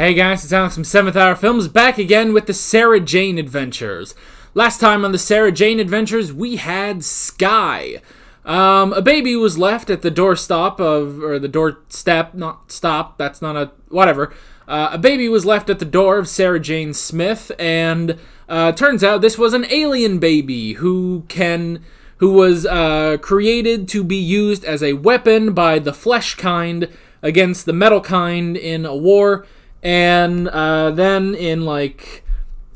Hey guys, it's Alex from 7th Hour Films, back again with the Sarah Jane Adventures. Last time on the Sarah Jane Adventures, we had Skye. A baby was left at the doorstep, not stop, that's not a, whatever. A baby was left at the door of Sarah Jane Smith, and turns out this was an alien baby who was created to be used as a weapon by the flesh kind against the metal kind in a war. And then in like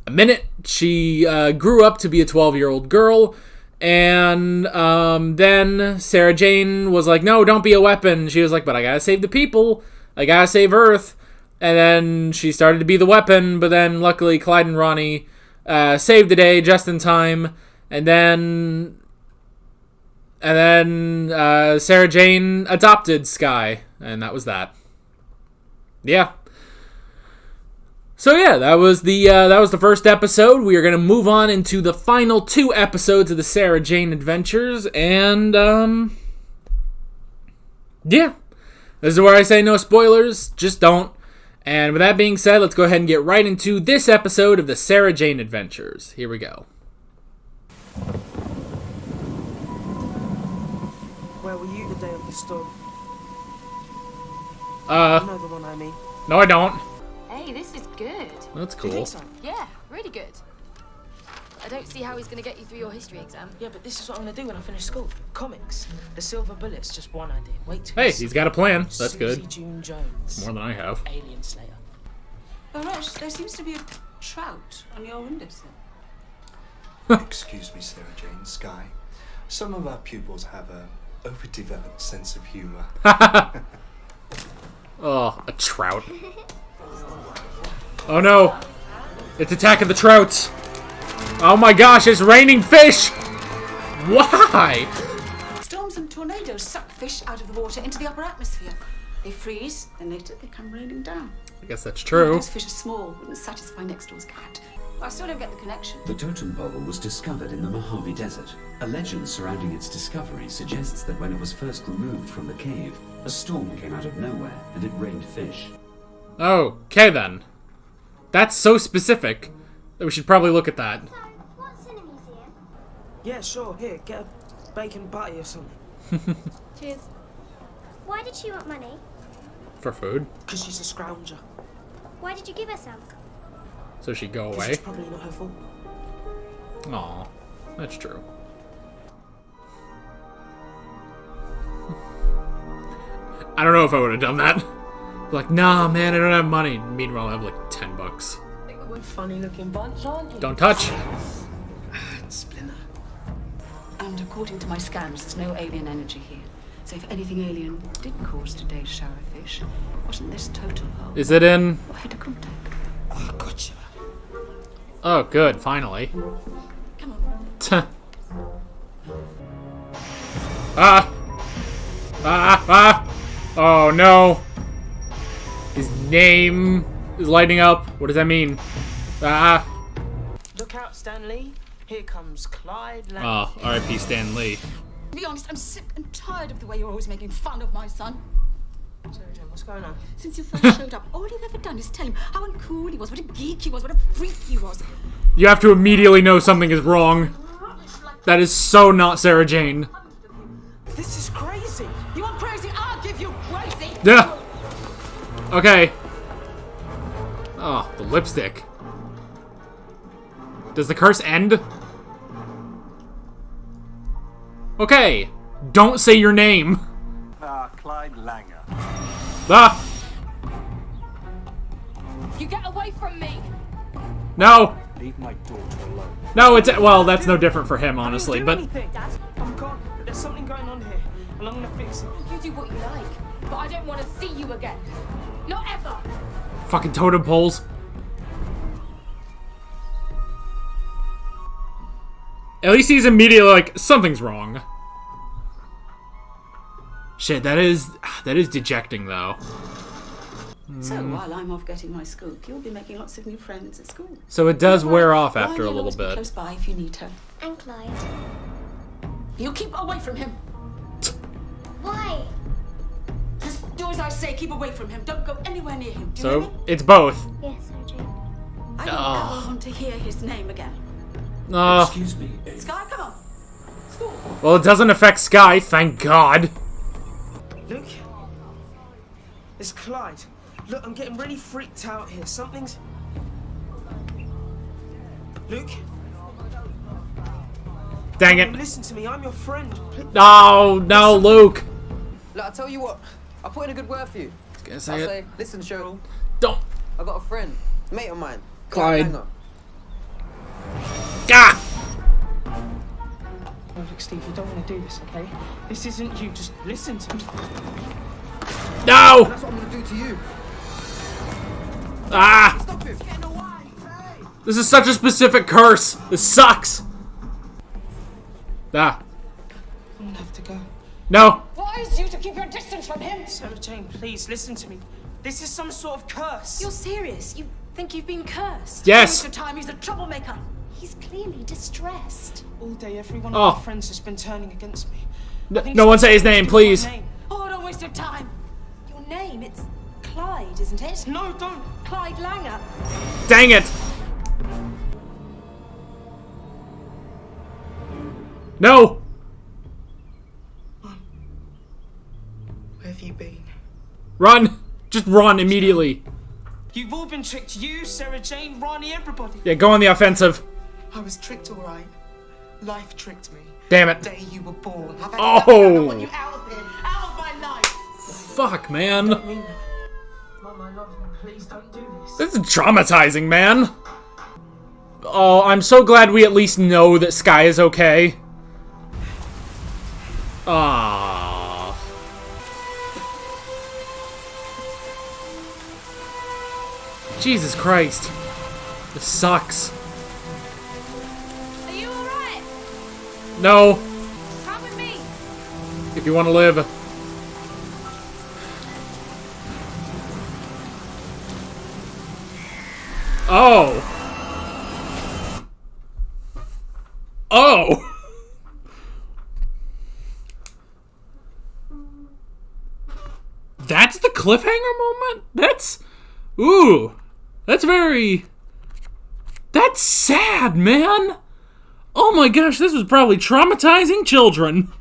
a minute, she grew up to be a 12-year-old girl. And then Sarah Jane was like, no, don't be a weapon. She was like, but I gotta save the people. I gotta save Earth. And then she started to be the weapon. But then luckily Clyde and Ronnie saved the day just in time. And then Sarah Jane adopted Skye. And that was that. Yeah. So yeah, that was the first episode. We are going to move on into the final 2 episodes of the Sarah Jane Adventures, and yeah, this is where I say no spoilers, just don't. And with that being said, let's go ahead and get right into this episode of the Sarah Jane Adventures. Here we go. Where were you the day of the storm? You know the one I mean. No, I don't. Hey, this is good. That's Do you cool. think so? Yeah, really good. I don't see how he's going to get you through your history exam. Yeah, but this is what I'm gonna do when I finish school. Comics. The Silver Bullet's just one idea. Wait till Hey, you see he's got a plan. That's Susie good. June Jones. More than I have. Alien Slayer. Oh, Rush, there seems to be a trout on your windowsill. Excuse me, Sarah Jane, Skye. Some of our pupils have a overdeveloped sense of humour. Oh, a trout. Oh no! It's Attack of the Trouts! Oh my gosh, it's raining fish! Why? Storms and tornadoes suck fish out of the water into the upper atmosphere. They freeze, then later they come raining down. I guess that's true. Those fish are small, wouldn't satisfy next door's cat. I still don't get the connection. The totem pole was discovered in the Mojave Desert. A legend surrounding its discovery suggests that when it was first removed from the cave, a storm came out of nowhere and it rained fish. Okay then. That's so specific that we should probably look at that. So, what's in a museum? Yeah, sure. Here, get a bacon patty or something. Cheers. Why did she want money? For food. Because she's a scrounger. Why did you give her some? So she'd go 'Cause away. it's probably not her fault. Aw, that's true. I don't know if I would have done that. Like, nah, man, I don't have money. Meanwhile, I have like $10. What a funny looking bunch, aren't you? Don't touch. Splinter. And according to my scans, there's no alien energy here. So if anything alien did cause today's shower of fish, wasn't this totem pole? Is it in? Or head of contact? Oh, gotcha. Oh, good, finally. Come on. Tuh. Ah! Ah! Ah! Oh no! His name is lighting up. What does that mean? Ah! Look out, Stan Lee. Here comes Clyde. Oh, R.I.P. Stan Lee. To be honest, I'm sick and tired of the way you're always making fun of my son. Sarah Jane, what's going on? Since you first showed up, all you've ever done is tell him how uncool he was, what a geek he was, what a freak he was. You have to immediately know something is wrong. That is so not Sarah Jane. This is crazy. You want crazy? I'll give you crazy. Yeah. Okay. Oh, the lipstick. Does the curse end? Okay. Don't say your name. Clyde Langer. Ah! You get away from me! No! Leave my daughter alone. No, it's... Well, that's no different for him, honestly, I but... didn't do anything. I'm gone. There's something going on here, and I'm gonna fix it. You do what you like, but I don't want to see you again. Not ever! Fucking totem poles. At least he's immediately like, something's wrong. Shit, that is dejecting, though. So while I'm off getting my scoop, you'll be making lots of new friends at school. So it does wear off after a Riley will little always be bit. close by if you need her. And Clyde. You keep away from him. Why? Just do as as I say, keep away from him. Don't go anywhere near him. Do you So, hear me? it's both. Yes, Sarah Jane. I don't ever want to hear his name again. Excuse me. Sky, come on. School. Well, it doesn't affect Sky, thank God. Luke? It's Clyde. Look, I'm getting really freaked out here. Something's... Luke? Dang it. Listen to me, I'm your friend. No, no, Luke. Look, I'll tell you what. I'll put in a good word for you. Gonna I'll say it. say, listen, Cheryl. Don't. I've got a friend, mate of mine. Clyde. Hang on. Ah! Look, Steve, you don't want to do this, okay? This isn't you. Just listen to me. No! That's what I'm gonna do to you. Ah! Stop him. This is such a specific curse. This sucks. Ah. I'm gonna have to go. No. Wise you to keep your distance from him. Sarah Jane, please, listen to me. This is some sort of curse. You're serious? You think you've been cursed? Yes. Don't waste your time. He's a troublemaker. He's clearly distressed. All day, every one Oh. of my friends has been turning against me. I think No one it's say his something name, to do with my please. name. Oh, don't waste your time. Your name, it's Clyde, isn't it? No, don't. Clyde Langer. Dang it. No. Where have you been? Run. Just run immediately. You've all been tricked. You, Sarah Jane, Ronnie, everybody. Yeah, go on the offensive. I was tricked, all right. Life tricked me. Damn it. The day you were born. I've had Oh. enough. I want you out of here. Out of my life. Fuck, man. I mean that. Mom, I love you. Please don't do this. This is traumatizing, man. Oh, I'm so glad we at least know that Sky is okay. Ah. Jesus Christ. This sucks. Are you alright? No, Come with me. if you want to live. Oh. Oh. That's the cliffhanger moment? That's... Ooh. That's very... That's sad, man. Oh my gosh, this was probably traumatizing children.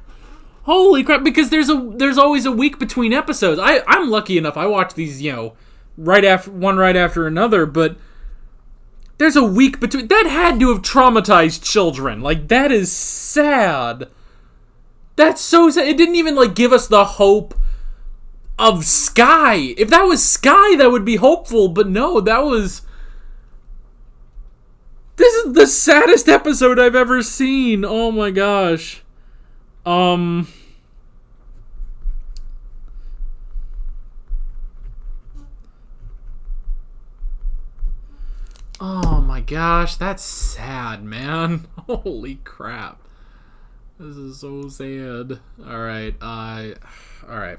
Holy crap, because there's always a week between episodes. I'm lucky enough, I watch these, you know, right after another, but there's a week between. That had to have traumatized children. Like, that is sad. That's so sad. It didn't even, like, give us the hope of Sky. If that was Sky, that would be hopeful, but no, that was... This is the saddest episode I've ever seen. Oh my gosh. Oh my gosh, that's sad, man. Holy crap. This is so sad. Alright, alright.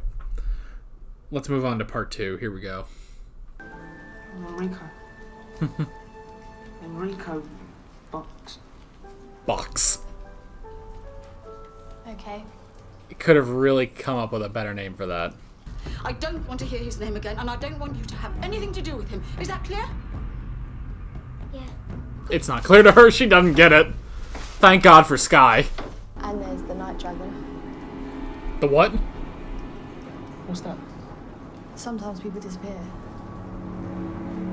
Let's move on to part 2. Here we go. Enrico. Enrico box. Box. Okay. It could have really come up with a better name for that. I don't want to hear his name again, and I don't want you to have anything to do with him. Is that clear? Yeah. It's not clear to her. She doesn't get it. Thank God for Sky. And there's the night dragon. The what? What's that? Sometimes people disappear.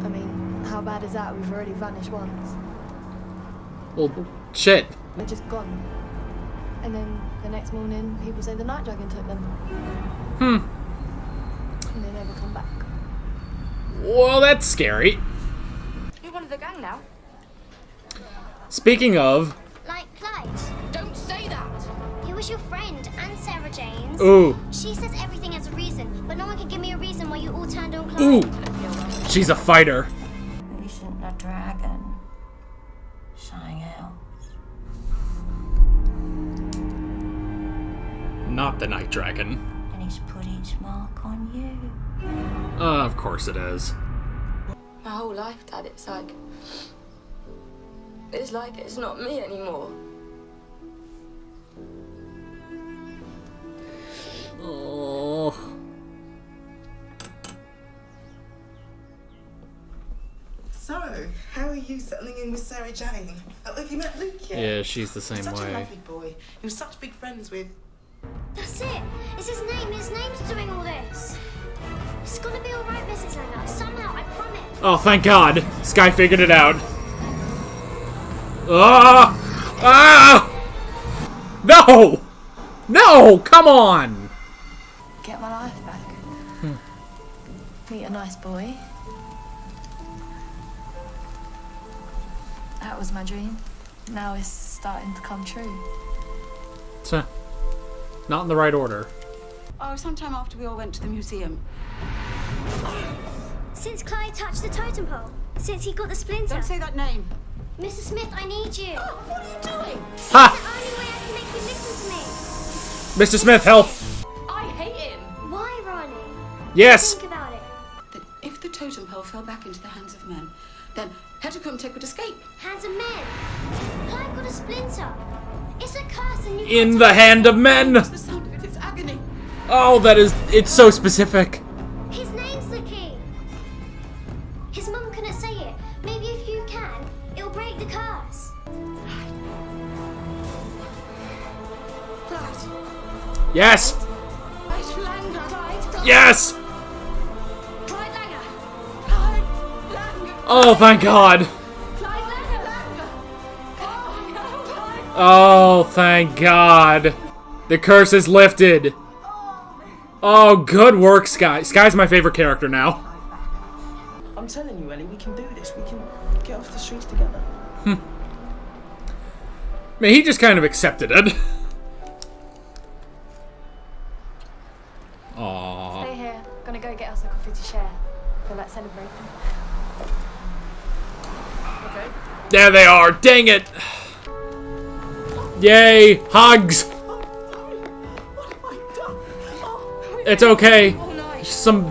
I mean, how bad is that? We've already vanished once. Well, shit. They're just gone. And then the next morning, people say the night dragon took them. And they never come back. Well, that's scary. You're one of the gang now. Speaking of... Like Clyde. Don't say that! He was your friend and Sarah Jane's. Ooh. She says everything has a reason, but no one can give me a reason why you all turned on Clyde. Ooh. She's a fighter. Isn't a dragon something else? Not the night dragon. And it's put its mark on you. Of course it is. My whole life, Dad, it's like it's not me anymore. Oh. So, how are you settling in with Sarah Jane? Have you met Luke yet? Yeah, she's the same He's such way. a lovely boy. He was such big friends with... That's it. It's his name. His name's doing all this. It's gonna be all right, Mrs. Langer. Somehow, I promise. Oh, thank God. Sky figured it out. Ah! Ah! No! No! Come on! Get my life back. Meet a nice boy. That was my dream. Now it's starting to come true. Tuh. Not in the right order. Oh, sometime after we all went to the museum. Since Clyde touched the totem pole. Since he got the splinter. Don't say that name. Mrs. Smith, I need you. Oh, what are you doing? Ha! It's the only way I can make you listen to me. Mr. Smith, help! I hate him. Why, Ronnie? Yes! Think about it. That if the totem pole fell back into the hands of men, then Heterokumtek would escape. Hands of men. Clyde got a splinter. It's a curse and you In the hand of men! The sound of it, it's agony. Oh, that is... It's so specific. His name's the key. His mum couldn't say it. Maybe if you can, it'll break the curse. Clyde. Yes! Clyde Langer. Clyde. Yes! Clyde Langer. Clyde Langer. Oh, thank God. Clyde Langer. Clyde. Oh, thank God. The curse is lifted. Oh, good work, Sky. Sky's my favorite character now. I'm telling you, Ellie, we can do this. We can get off the streets together. I mean, he just kind of accepted it. Aww. Stay here. Gonna go get us a coffee to share. Feel like celebrating. Okay. There they are. Dang it. Yay. Hugs. What have I done? Oh, It's okay. Some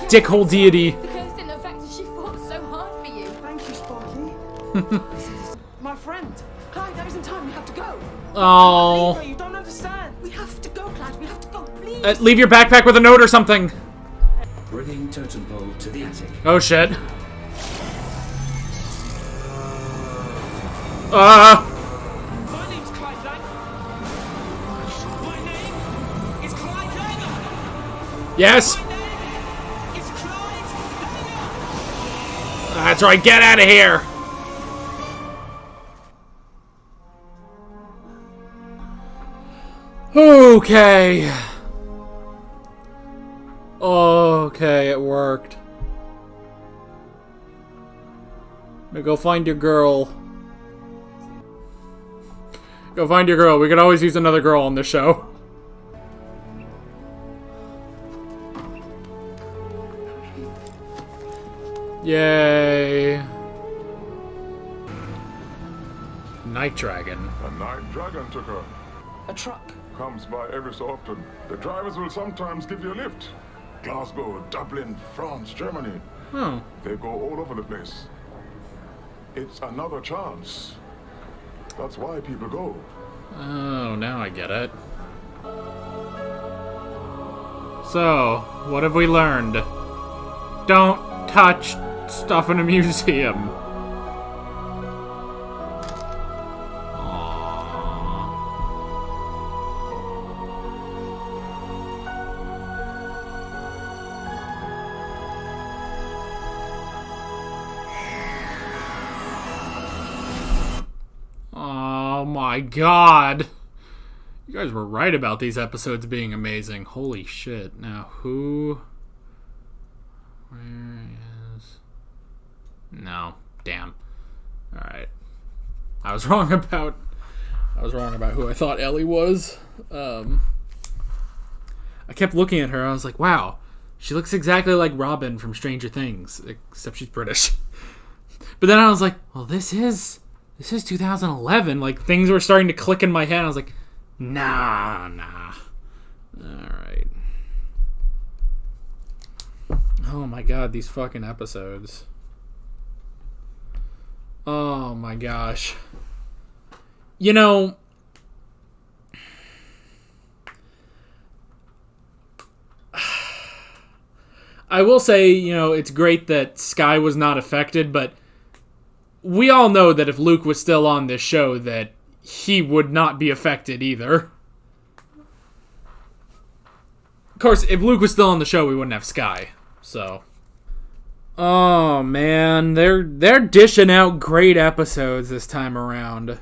dickhole deity. The curse didn't affect her. She fought so hard for you. Thank you, Sparky. My friend. Clyde, there isn't time. We have to go. Oh. Leave her, you don't understand. We have to go, Clyde. We have to go. Please. Leave your backpack with a note or something. Bringing totem pole to the attic. Oh, shit. My name's Clyde Langer. My name is Clyde Langer. Yes. My name is Clyde Langer. That's right. Get out of here. Okay. Okay, it worked. Now go find your girl. Go find your girl. We could always use another girl on this show. Yay. Night Dragon. A night dragon took her. A truck. Comes by every so often. The drivers will sometimes give you a lift. Glasgow, Dublin, France, Germany. Oh. They go all over the place. It's another chance. That's why people go. Oh, now I get it. So, what have we learned? Don't touch stuff in a museum. Oh my god. You guys were right about these episodes being amazing. Holy shit. Now, who... Where is... No. Damn. Alright. I was wrong about who I thought Ellie was. I kept looking at her. I was like, wow. She looks exactly like Robin from Stranger Things. Except she's British. But then I was like, well, this is 2011. Like, things were starting to click in my head. I was like, nah. Alright. Oh my god, these fucking episodes. Oh my gosh. You know... I will say, you know, it's great that Sky was not affected, but we all know that if Luke was still on this show, that he would not be affected either. Of course, if Luke was still on the show, we wouldn't have Skye. So, oh man, they're dishing out great episodes this time around.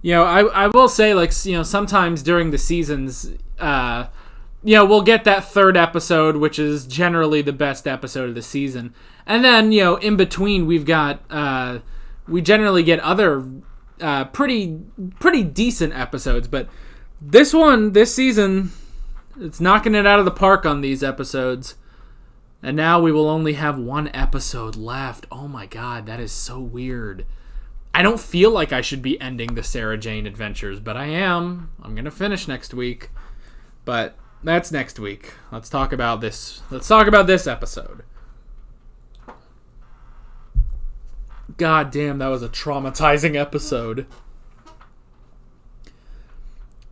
You know, I will say, like, you know, sometimes during the seasons, you know, we'll get that third episode, which is generally the best episode of the season, and then, you know, in between we generally get other pretty decent episodes, but this season, it's knocking it out of the park on these episodes. And now we will only have one episode left. Oh my god, that is so weird. I don't feel like I should be ending the Sarah Jane adventures, but I am. I'm going to finish next week. But that's next week. Let's talk about this. Let's talk about this episode. God damn, that was a traumatizing episode.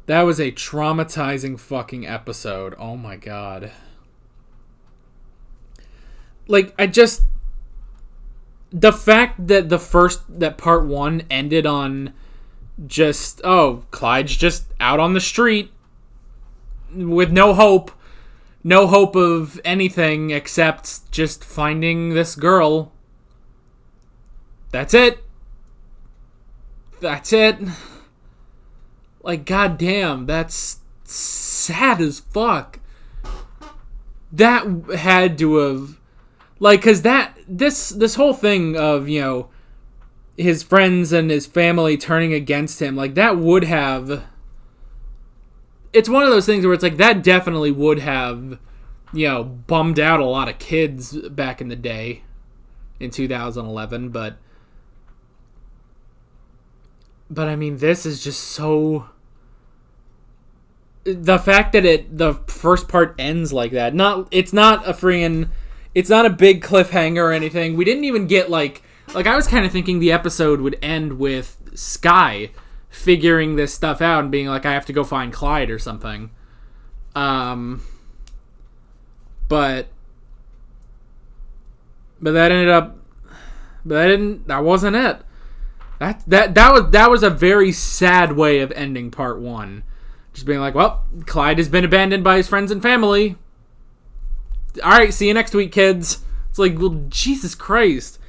That was a traumatizing fucking episode. Oh my god. Like, the fact that part 1 ended on just, oh, Clyde's just out on the street with no hope of anything except just finding this girl. That's it. Like, goddamn, that's sad as fuck. That had to have, like, cause this whole thing of, you know, his friends and his family turning against him, like, that would have, it's one of those things where it's like, that definitely would have, you know, bummed out a lot of kids back in the day in 2011, but I mean, this is just so, the fact that the first part ends like that, it's not a big cliffhanger or anything. We didn't even get, like I was kind of thinking the episode would end with Skye figuring this stuff out and being like, I have to go find Clyde or something. But that ended up, that wasn't it. That was a very sad way of ending part 1. Just being like, well, Clyde has been abandoned by his friends and family. Alright, see you next week, kids. It's like, well, Jesus Christ.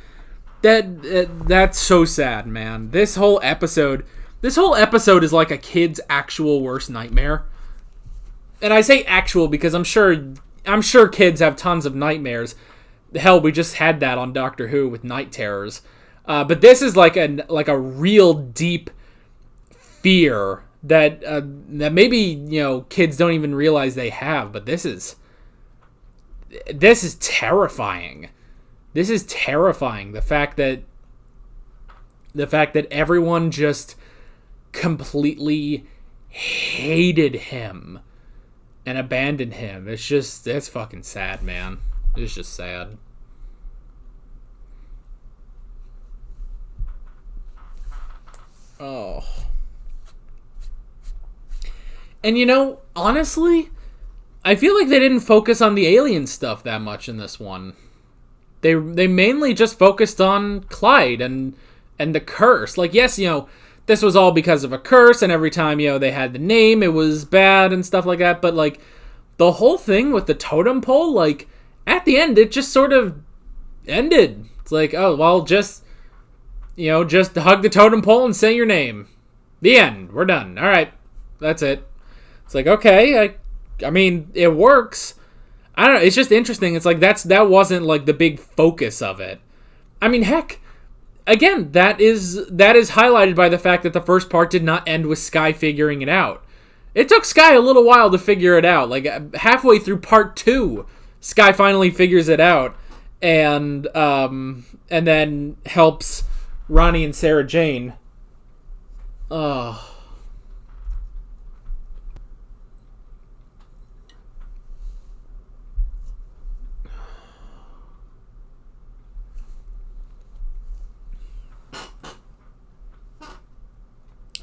That's so sad, man. This whole episode is like a kid's actual worst nightmare. And I say actual because I'm sure kids have tons of nightmares. Hell, we just had that on Doctor Who with Night Terrors. But this is like a real deep fear that maybe, you know, kids don't even realize they have. But this is terrifying. This is terrifying. The fact that everyone just completely hated him and abandoned him. It's fucking sad, man. It's just sad. Oh. And, you know, honestly, I feel like they didn't focus on the alien stuff that much in this one. They mainly just focused on Clyde and the curse. Like, yes, you know, this was all because of a curse, and every time, you know, they had the name, it was bad and stuff like that. But, like, the whole thing with the totem pole, like, at the end, it just sort of ended. It's like, oh, well, just hug the totem pole and say your name. The end. We're done. All right. That's it. It's like, okay, I mean, it works. I don't know. It's just interesting. It's like that wasn't like the big focus of it. I mean, heck, again, that is highlighted by the fact that the first part did not end with Skye figuring it out. It took Skye a little while to figure it out. Like, halfway through part 2, Skye finally figures it out and then helps Ronnie and Sarah Jane. Oh.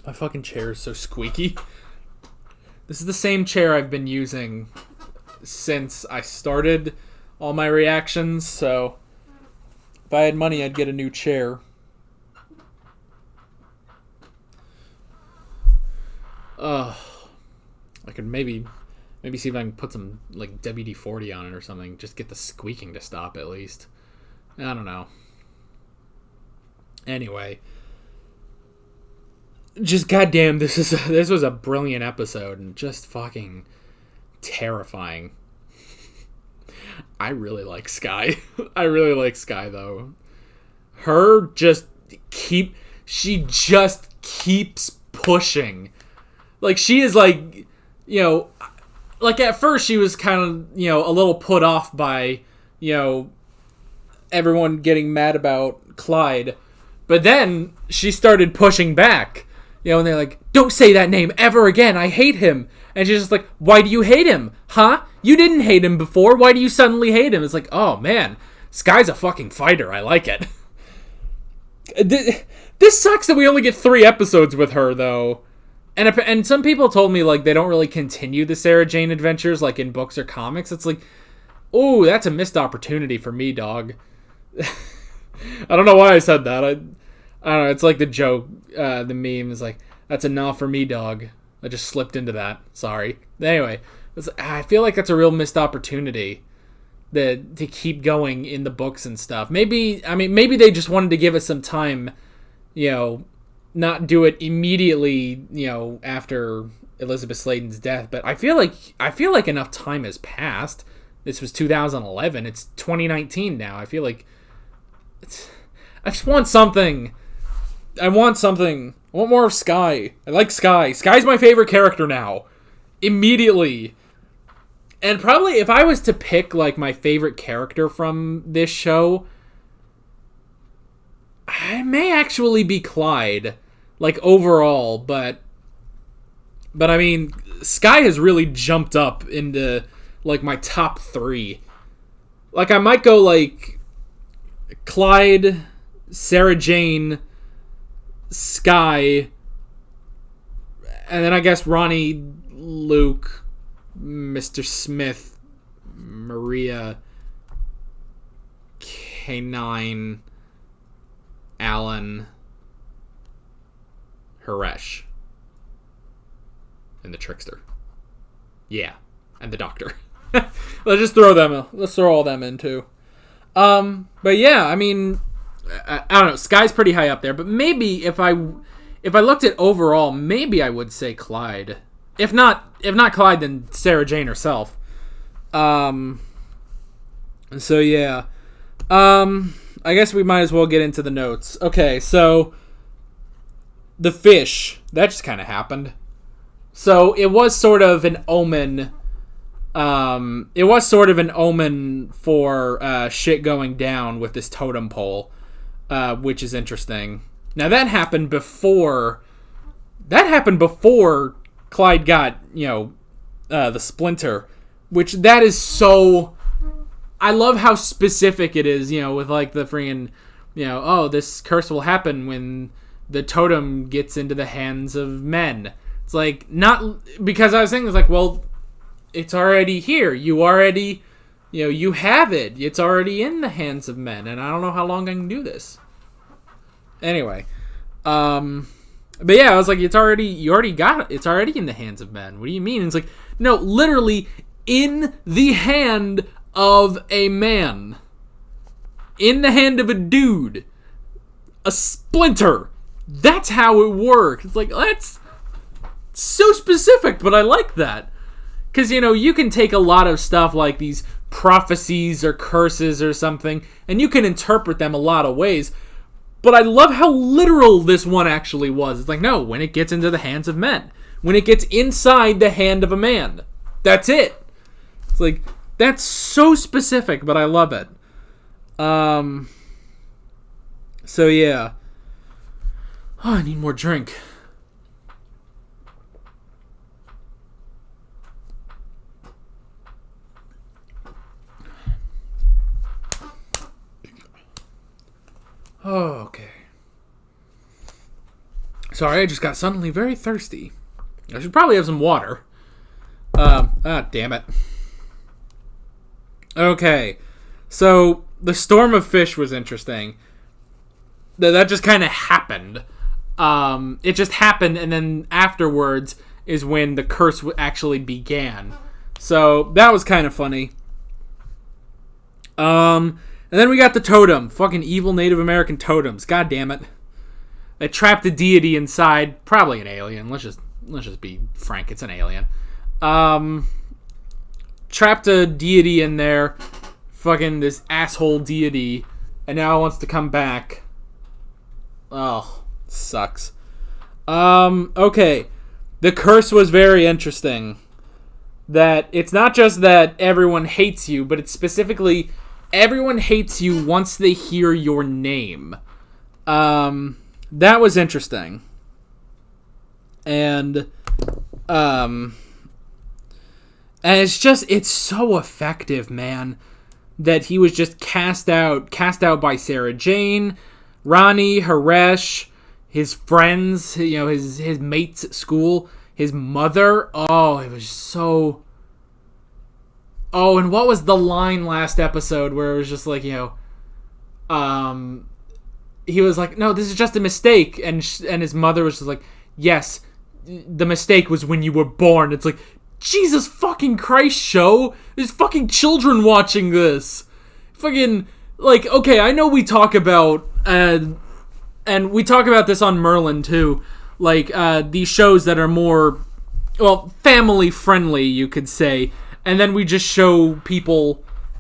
My fucking chair is so squeaky. This is the same chair I've been using since I started all my reactions, so if I had money, I'd get a new chair. I could maybe see if I can put some like WD-40 on it or something. Just get the squeaking to stop at least. I don't know. Anyway, just goddamn, this was a brilliant episode and just fucking terrifying. I really like Skye. I really like Skye though. She just keeps pushing. Like, she is like, you know, like at first she was kind of, you know, a little put off by, you know, everyone getting mad about Clyde. But then she started pushing back. You know, and they're like, don't say that name ever again. I hate him. And she's just like, why do you hate him? Huh? You didn't hate him before. Why do you suddenly hate him? It's like, oh man, Skye's a fucking fighter. I like it. This sucks that we only get 3 episodes with her, though. And some people told me, like, they don't really continue the Sarah Jane adventures, like, in books or comics. It's like, oh, that's a missed opportunity for me, dog. I don't know why I said that. I don't know. It's like the joke, the meme is like, that's a nah for me, dog. I just slipped into that. Sorry. Anyway, I feel like that's a real missed opportunity to keep going in the books and stuff. Maybe they just wanted to give us some time, you know, not do it immediately, you know, after Elizabeth Sladen's death. But I feel like enough time has passed. This was 2011. It's 2019 now. I feel like I just want something. I want more of Skye. I like Skye. Skye's my favorite character now. Immediately. And probably if I was to pick, like, my favorite character from this show, I may actually be Clyde. Like, overall, but I mean, Skye has really jumped up into, like, my top 3. Like, I might go, like, Clyde, Sarah Jane, Skye, and then I guess Ronnie, Luke, Mr. Smith, Maria, K9, Alan, Haresh, and the Trickster. Yeah, and the Doctor. Let's throw all them in too. But yeah, I mean, I don't know. Skye's pretty high up there, but maybe if I looked at overall, maybe I would say Clyde. If not Clyde, then Sarah Jane herself. So yeah. I guess we might as well get into the notes. Okay, so the fish, that just kind of happened. So it was sort of an omen. It was sort of an omen for shit going down with this totem pole, which is interesting. Now that happened before Clyde got, you know, the splinter, which that is so. I love how specific it is, you know, with like the freaking, you know, oh, this curse will happen when the totem gets into the hands of men. It's like, not because I was saying, it's like, well, it's already here. You already, you know, you have it. It's already in the hands of men, and I don't know how long I can do this. Anyway, but yeah, I was like, you already got it. It's already in the hands of men. What do you mean? And it's like, no, literally in the hand of a man. In the hand of a dude. A splinter. That's how it works. It's like, that's so specific, but I like that. Because, you know, you can take a lot of stuff like these prophecies or curses or something, and you can interpret them a lot of ways. But I love how literal this one actually was. It's like, no, when it gets into the hands of men. When it gets inside the hand of a man. That's it. It's like, that's so specific, but I love it. So yeah. Oh, I need more drink. Oh, okay. Sorry, I just got suddenly very thirsty. I should probably have some water. Damn it. Okay. So, the storm of fish was interesting. That just kind of happened. It just happened, and then afterwards, is when the curse actually began. So that was kind of funny. And then we got the totem. Fucking evil Native American totems. God damn it. They trapped a deity inside. Probably an alien. Let's just be frank. It's an alien. Trapped a deity in there. Fucking this asshole deity. And now it wants to come back. Oh, sucks. Okay. The curse was very interesting. That it's not just that everyone hates you, but it's specifically everyone hates you once they hear your name. That was interesting. And it's so effective, man, that he was just cast out by Sarah Jane, Ronnie, Haresh, his friends, his mates at school, his mother. Oh, it was so... Oh, and what was the line last episode where it was just like, he was like, no, this is just a mistake. And his mother was just like, yes, the mistake was when you were born. It's like, Jesus fucking Christ, show. There's fucking children watching this. Fucking, like, okay, I know we talk about, and we talk about this on Merlin too, like, these shows that are more, well, family friendly, you could say. And then we just show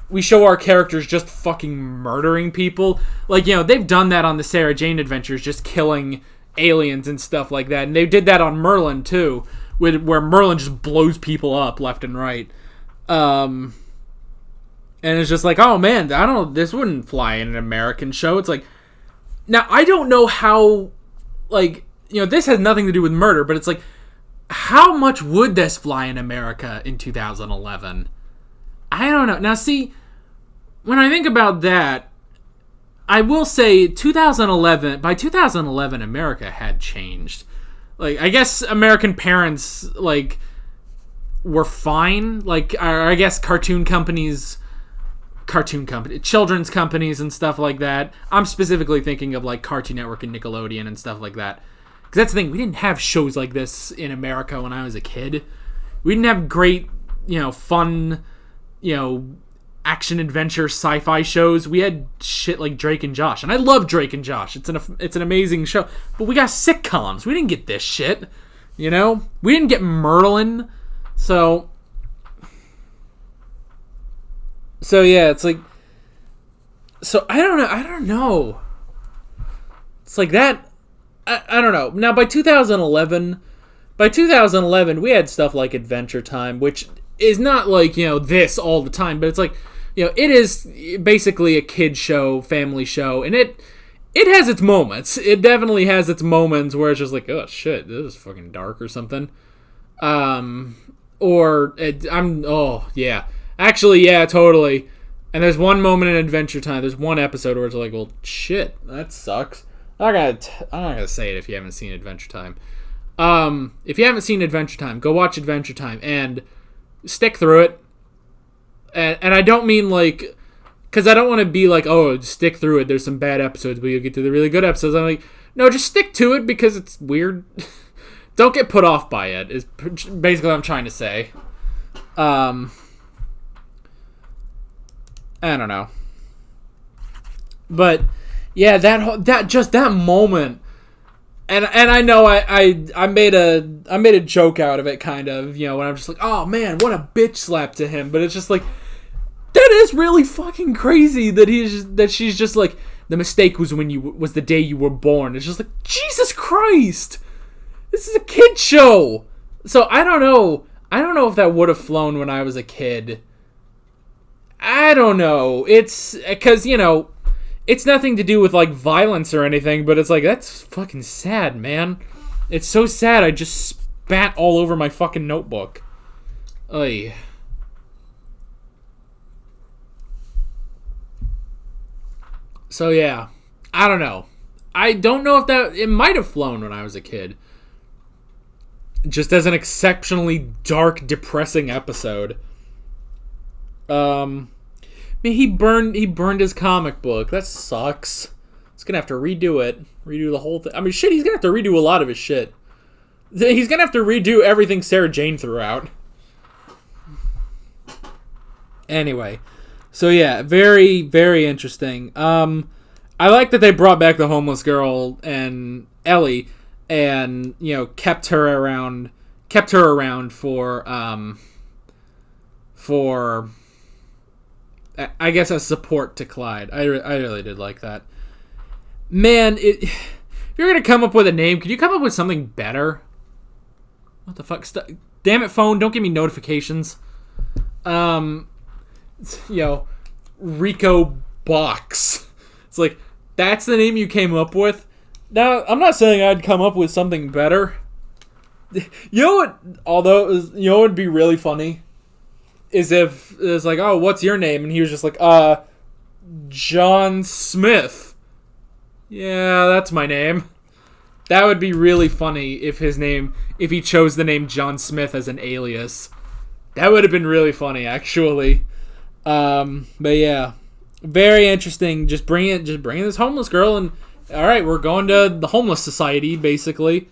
we show our characters just fucking murdering people. Like, they've done that on the Sarah Jane Adventures, just killing aliens and stuff like that. And they did that on Merlin, too, where Merlin just blows people up left and right. And it's just like, oh, man, this wouldn't fly in an American show. It's like, now, I don't know how, like, this has nothing to do with murder, but it's like, how much would this fly in America in 2011? I don't know. Now, see, when I think about that, I will say by 2011, America had changed. Like, I guess American parents, like, were fine. Like, I guess children's companies and stuff like that. I'm specifically thinking of, like, Cartoon Network and Nickelodeon and stuff like that. Because that's the thing, we didn't have shows like this in America when I was a kid. We didn't have great, fun, action adventure sci-fi shows. We had shit like Drake and Josh, and I love Drake and Josh. It's an amazing show. But we got sitcoms. We didn't get this shit. We didn't get Merlin. So yeah, it's like, so I don't know. It's like that. I don't know. Now, by 2011, we had stuff like Adventure Time, which is not like, this all the time, but it's like, it is basically a kid show, family show, and it has its moments. It definitely has its moments where it's just like, oh, shit, this is fucking dark or something. Yeah. Actually, yeah, totally. And there's one moment in Adventure Time, there's one episode where it's like, well, shit, that sucks. I'm not gonna say it if you haven't seen Adventure Time. If you haven't seen Adventure Time, go watch Adventure Time and stick through it. And I don't mean like, because I don't want to be like, oh, stick through it. There's some bad episodes, but you'll get to the really good episodes. I'm like, no, just stick to it because it's weird. Don't get put off by it. Is basically what I'm trying to say. I don't know, but. Yeah, that moment, and I know I made a joke out of it, kind of, when I'm just like, oh man, what a bitch slap to him, but it's just like, that is really fucking crazy that she's just like, the mistake was was the day you were born. It's just like, Jesus Christ, this is a kid show. So I don't know if that would have flown when I was a kid. I don't know. It's because it's nothing to do with, like, violence or anything, but it's like, that's fucking sad, man. It's so sad I just spat all over my fucking notebook. Oy. So, yeah. I don't know. I don't know if it might have flown when I was a kid. Just as an exceptionally dark, depressing episode. He burned his comic book. That sucks. He's gonna have to redo it. Redo the whole thing. I mean, shit, he's gonna have to redo a lot of his shit. He's gonna have to redo everything Sarah Jane threw out. Anyway, so yeah, very, very interesting. I like that they brought back the homeless girl and Ellie, and kept her around for I guess a support to Clyde. I really did like that. Man, if you're gonna come up with a name, could you come up with something better? What the fuck? Damn it, phone! Don't give me notifications. Rico Box. It's like, that's the name you came up with? Now, I'm not saying I'd come up with something better. You know what? Although, what would be really funny? Is if it's like, oh, what's your name? And he was just like, John Smith. Yeah, that's my name. That would be really funny if he chose the name John Smith as an alias. That would have been really funny, actually. But yeah, very interesting. Just bringing this homeless girl, and all right, we're going to the homeless society, basically.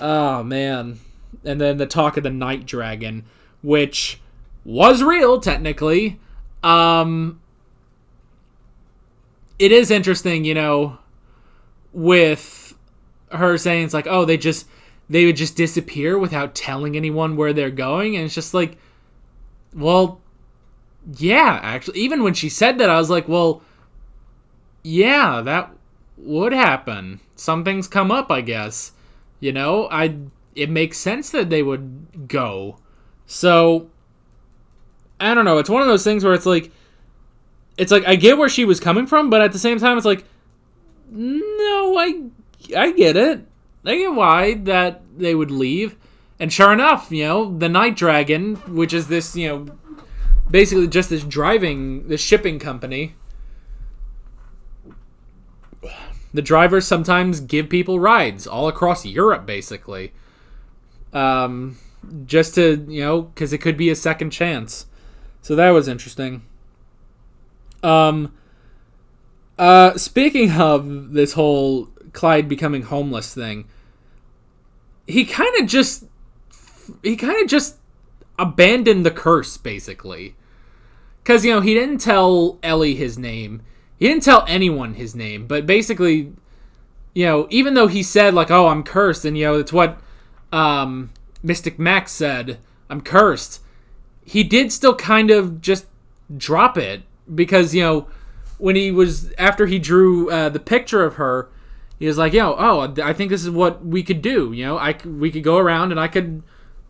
Oh man, and then the talk of the night dragon, which was real technically. It is interesting, with her saying it's like, oh, they would just disappear without telling anyone where they're going, and it's just like, well, yeah, actually, even when she said that, I was like, well, yeah, that would happen. Something's come up, I guess. It makes sense that they would go. So, I don't know. It's one of those things where it's like I get where she was coming from, but at the same time, it's like, no, I get it. I get why that they would leave. And sure enough, the Night Dragon, which is this, basically just this shipping company. The drivers sometimes give people rides all across Europe, basically. Just to, because it could be a second chance. So that was interesting. Speaking of this whole Clyde becoming homeless thing, he kind of just abandoned the curse, basically. Because, he didn't tell Ellie his name. He didn't tell anyone his name. But basically, even though he said, like, oh, I'm cursed, and, it's what Mystic Max said, I'm cursed, he did still kind of just drop it. Because, when after he drew the picture of her, he was like, I think this is what we could do. We could go around and I could,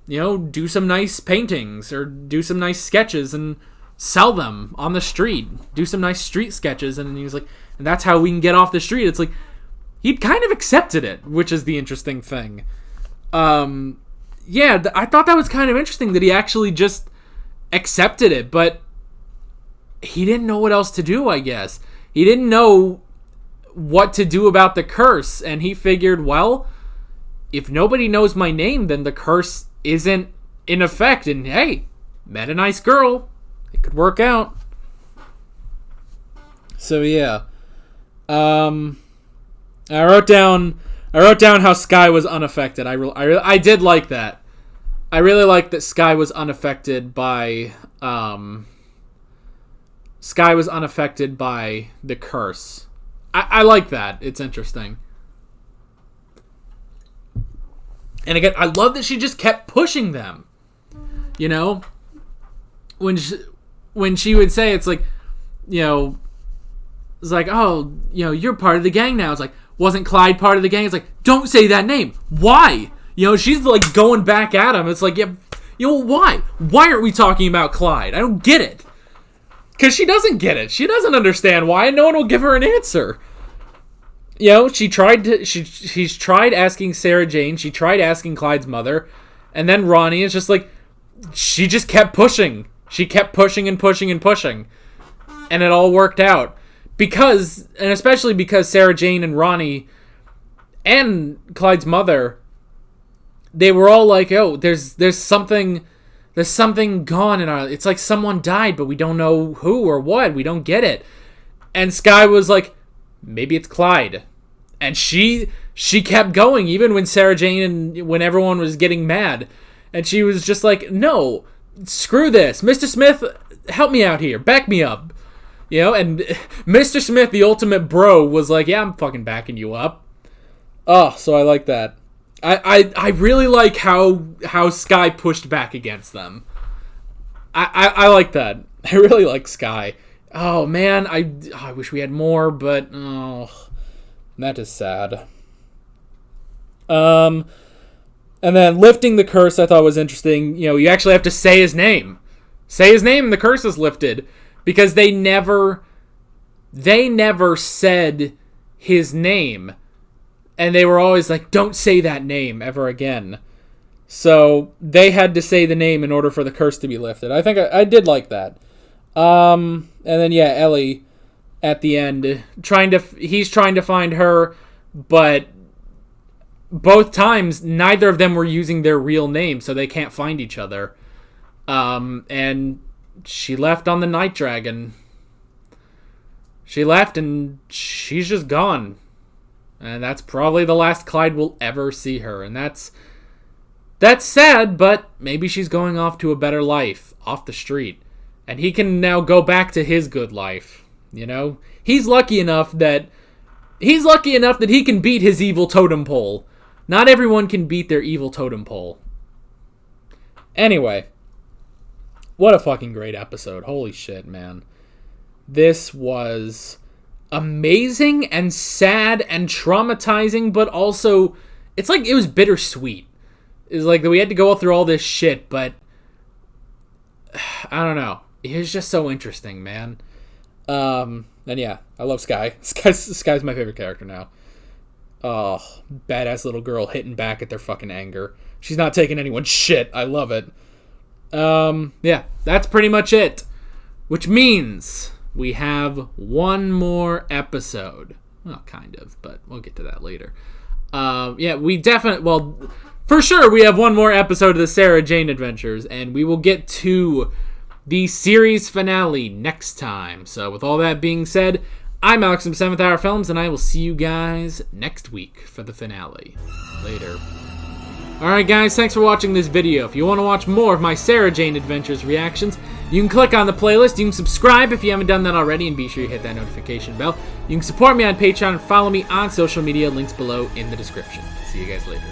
do some nice paintings or do some nice sketches and sell them on the street. Do some nice street sketches. And he was like, and that's how we can get off the street. It's like, he'd kind of accepted it, which is the interesting thing. I thought that was kind of interesting that he actually just accepted it, but he didn't know what else to do, I guess. He didn't know what to do about the curse, and he figured, well, if nobody knows my name, then the curse isn't in effect, and hey, met a nice girl. It could work out. So yeah. I wrote down how Skye was unaffected. I did like that. I really liked that Skye was unaffected by the curse. I like that. It's interesting. And again, I love that she just kept pushing them. When she would say, it's like, it's like, oh, you're part of the gang now. It's like, wasn't Clyde part of the gang? It's like, don't say that name. Why? She's like going back at him. It's like, yeah, why? Why aren't we talking about Clyde? I don't get it. Because she doesn't get it. She doesn't understand why, and no one will give her an answer. She's tried asking Sarah Jane. She tried asking Clyde's mother. And then Ronnie is just like, she just kept pushing. She kept pushing and pushing and pushing. And it all worked out. Especially because Sarah Jane and Ronnie and Clyde's mother, they were all like, oh, there's something gone in our... It's like someone died, but we don't know who or what. We don't get it. And Skye was like, maybe it's Clyde. And she she kept going, even when Sarah Jane and when everyone was getting mad. And she was just like, no, screw this. Mr. Smith, help me out here. Back me up. You know, and Mr. Smith, the ultimate bro, was like, yeah, I'm fucking backing you up. Oh, so I like that. I really like how Skye pushed back against them. I like that. I really like Skye. Oh, man, I wish we had more, but, oh, that is sad. And then lifting the curse I thought was interesting. You know, you actually have to say his name. Say his name and the curse is lifted. Because they never said his name. And they were always like, don't say that name ever again. So they had to say the name in order for the curse to be lifted. I think I did like that. And then, yeah, Ellie at the end, he's trying to find her, but both times, neither of them were using their real name, so they can't find each other. And she left on the Night Dragon. She left, and she's just gone. And that's probably the last Clyde will ever see her. And that's sad, but maybe she's going off to a better life, off the street. And he can now go back to his good life, you know? He's lucky enough that he can beat his evil totem pole. Not everyone can beat their evil totem pole. Anyway, what a fucking great episode. Holy shit, man. This was amazing and sad and traumatizing, but also, it's like it was bittersweet. It's like that we had to go through all this shit, but I don't know. It was just so interesting, man. And yeah, I love Skye. Skye's my favorite character now. Oh, badass little girl hitting back at their fucking anger. She's not taking anyone's shit. I love it. Yeah, that's pretty much it. Which means we have one more episode. Well, kind of, but we'll get to that later. Yeah, for sure we have one more episode of the Sarah Jane Adventures, and we will get to the series finale next time. So with all that being said, I'm Alex from 7th Hour Films, and I will see you guys next week for the finale. Later. Alright guys, thanks for watching this video. If you want to watch more of my Sarah Jane Adventures reactions, you can click on the playlist, you can subscribe if you haven't done that already, and be sure you hit that notification bell. You can support me on Patreon and follow me on social media, links below in the description. See you guys later.